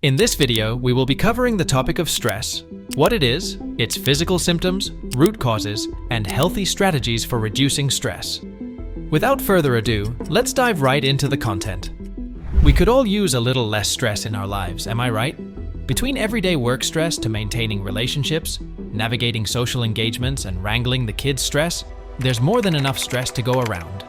In this video, we will be covering the topic of stress, what it is, its physical symptoms, root causes, and healthy strategies for reducing stress. Without further ado, let's dive right into the content. We could all use a little less stress in our lives, am I right? Between everyday work stress to maintaining relationships, navigating social engagements, and wrangling the kids' stress, there's more than enough stress to go around.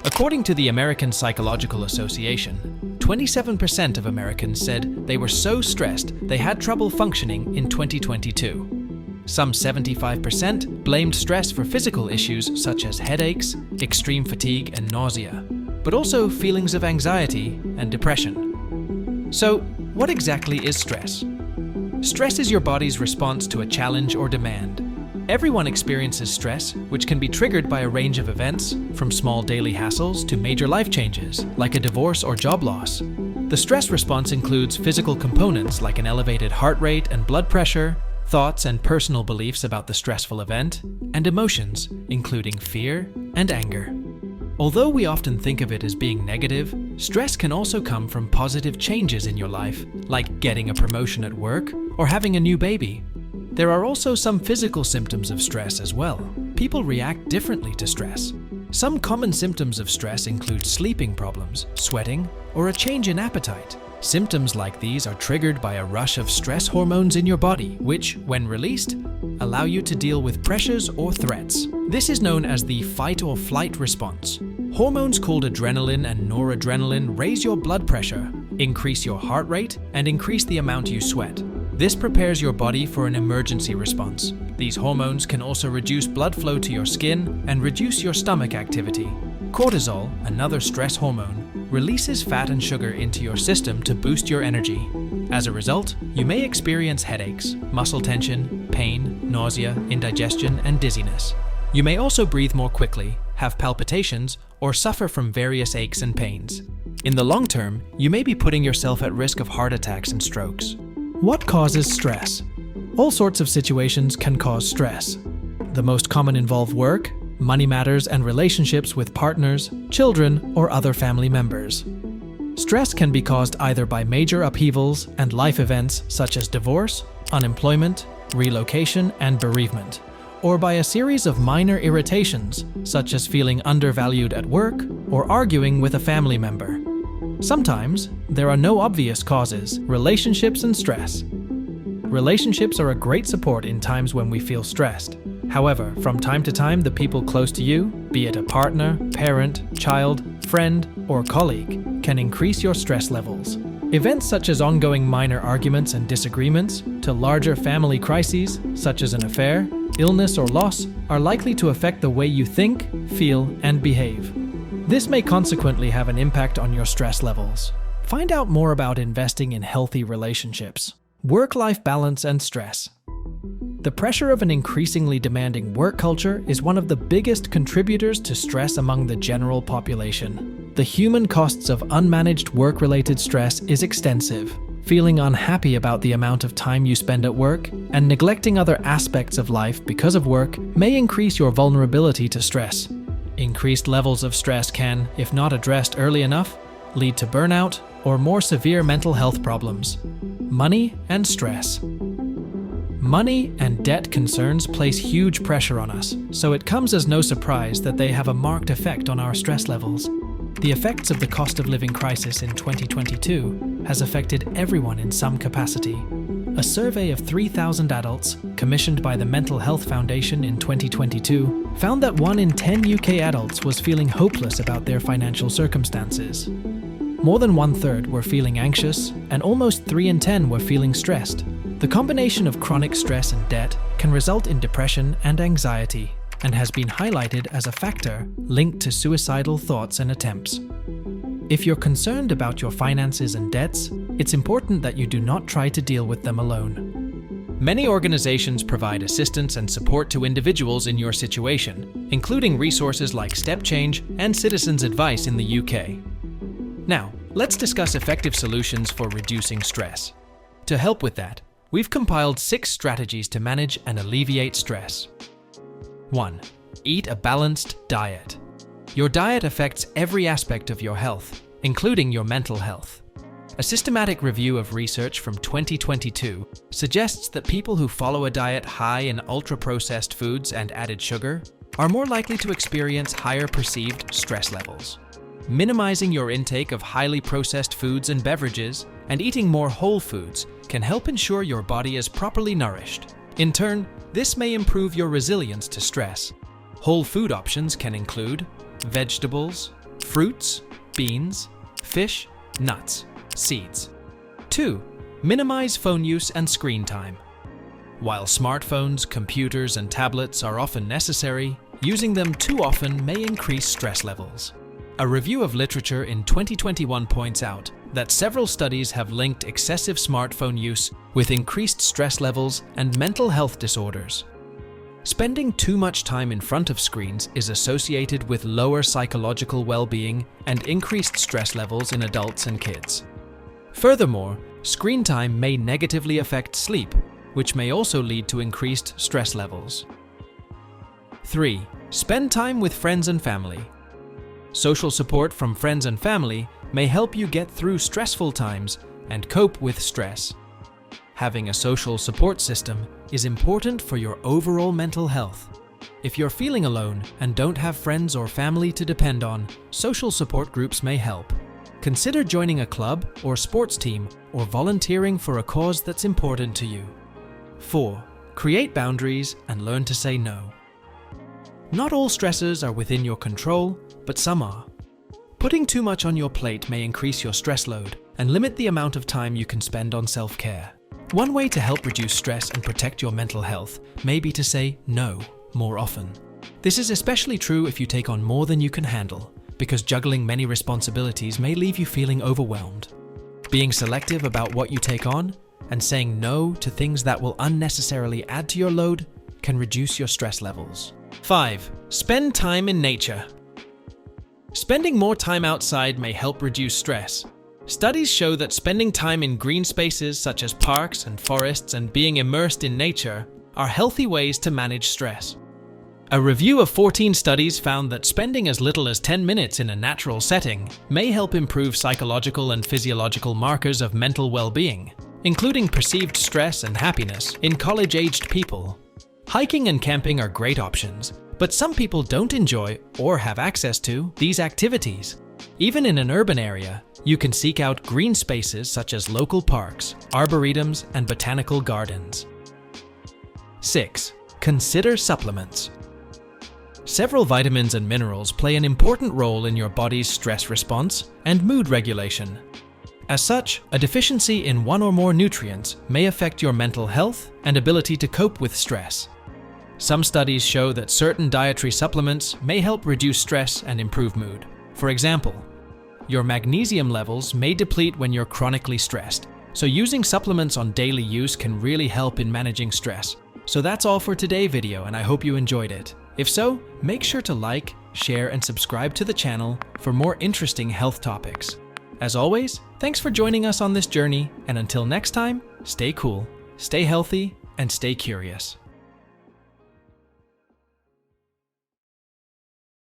According to the American Psychological Association, 27% of Americans said they were so stressed they had trouble functioning in 2022. Some 75% blamed stress for physical issues such as headaches, extreme fatigue, and nausea, but also feelings of anxiety and depression. So, what exactly is stress? Stress is your body's response to a challenge or demand. Everyone experiences stress, which can be triggered by a range of events, from small daily hassles to major life changes, like a divorce or job loss. The stress response includes physical components like an elevated heart rate and blood pressure, thoughts and personal beliefs about the stressful event, and emotions, including fear and anger. Although we often think of it as being negative, stress can also come from positive changes in your life, like getting a promotion at work or having a new baby. There are also some physical symptoms of stress as well. People react differently to stress. Some common symptoms of stress include sleeping problems, sweating, or a change in appetite. Symptoms like these are triggered by a rush of stress hormones in your body, which, when released, allow you to deal with pressures or threats. This is known as the fight or flight response. Hormones called adrenaline and noradrenaline raise your blood pressure, increase your heart rate, and increase the amount you sweat. This prepares your body for an emergency response. These hormones can also reduce blood flow to your skin and reduce your stomach activity. Cortisol, another stress hormone, releases fat and sugar into your system to boost your energy. As a result, you may experience headaches, muscle tension, pain, nausea, indigestion, and dizziness. You may also breathe more quickly, have palpitations, or suffer from various aches and pains. In the long term, you may be putting yourself at risk of heart attacks and strokes. What causes stress? All sorts of situations can cause stress. The most common involve work, money matters, and relationships with partners, children, or other family members. Stress can be caused either by major upheavals and life events such as divorce, unemployment, relocation, and bereavement, or by a series of minor irritations such as feeling undervalued at work or arguing with a family member. Sometimes, there are no obvious causes, relationships and stress. Relationships are a great support in times when we feel stressed. However, from time to time, the people close to you, be it a partner, parent, child, friend, or colleague, can increase your stress levels. Events such as ongoing minor arguments and disagreements, to larger family crises, such as an affair, illness, or loss, are likely to affect the way you think, feel, and behave. This may consequently have an impact on your stress levels. Find out more about investing in healthy relationships, work-life balance, and stress. The pressure of an increasingly demanding work culture is one of the biggest contributors to stress among the general population. The human costs of unmanaged work-related stress is extensive. Feeling unhappy about the amount of time you spend at work and neglecting other aspects of life because of work may increase your vulnerability to stress. Increased levels of stress can, if not addressed early enough, lead to burnout or more severe mental health problems. Money and stress. Money and debt concerns place huge pressure on us, so it comes as no surprise that they have a marked effect on our stress levels. The effects of the cost of living crisis in 2022 has affected everyone in some capacity. A survey of 3,000 adults, commissioned by the Mental Health Foundation in 2022, found that 1 in 10 UK adults was feeling hopeless about their financial circumstances. More than 1/3 were feeling anxious, and almost 3 in 10 were feeling stressed. The combination of chronic stress and debt can result in depression and anxiety, and has been highlighted as a factor linked to suicidal thoughts and attempts. If you're concerned about your finances and debts, it's important that you do not try to deal with them alone. Many organizations provide assistance and support to individuals in your situation, including resources like Step Change and Citizens Advice in the UK. Now, let's discuss effective solutions for reducing stress. To help with that, we've compiled 6 strategies to manage and alleviate stress. 1. Eat a balanced diet. Your diet affects every aspect of your health, including your mental health. A systematic review of research from 2022 suggests that people who follow a diet high in ultra-processed foods and added sugar are more likely to experience higher perceived stress levels. Minimizing your intake of highly processed foods and beverages and eating more whole foods can help ensure your body is properly nourished. In turn, this may improve your resilience to stress. Whole food options can include vegetables, fruits, beans, fish, nuts, seeds. 2. Minimize phone use and screen time. While smartphones, computers, and tablets are often necessary, using them too often may increase stress levels. A review of literature in 2021 points out that several studies have linked excessive smartphone use with increased stress levels and mental health disorders. Spending too much time in front of screens is associated with lower psychological well-being and increased stress levels in adults and kids. Furthermore, screen time may negatively affect sleep, which may also lead to increased stress levels. 3. Spend time with friends and family. Social support from friends and family may help you get through stressful times and cope with stress. Having a social support system is important for your overall mental health. If you're feeling alone and don't have friends or family to depend on, social support groups may help. Consider joining a club or sports team or volunteering for a cause that's important to you. 4. Create boundaries and learn to say no. Not all stressors are within your control, but some are. Putting too much on your plate may increase your stress load and limit the amount of time you can spend on self-care. One way to help reduce stress and protect your mental health may be to say no more often. This is especially true if you take on more than you can handle, because juggling many responsibilities may leave you feeling overwhelmed. Being selective about what you take on and saying no to things that will unnecessarily add to your load can reduce your stress levels. 5. Spend time in nature. Spending more time outside may help reduce stress. Studies show that spending time in green spaces such as parks and forests and being immersed in nature are healthy ways to manage stress. A review of 14 studies found that spending as little as 10 minutes in a natural setting may help improve psychological and physiological markers of mental well-being, including perceived stress and happiness in college-aged people. Hiking and camping are great options, but some people don't enjoy or have access to these activities. Even in an urban area, you can seek out green spaces such as local parks, arboretums, and botanical gardens. 6. Consider supplements. Several vitamins and minerals play an important role in your body's stress response and mood regulation. As such, a deficiency in one or more nutrients may affect your mental health and ability to cope with stress. Some studies show that certain dietary supplements may help reduce stress and improve mood. For example, your magnesium levels may deplete when you're chronically stressed, so using supplements on daily use can really help in managing stress. So that's all for today's video, and I hope you enjoyed it. If so, make sure to like, share, and subscribe to the channel for more interesting health topics. As always, thanks for joining us on this journey, and until next time, stay cool, stay healthy, and stay curious.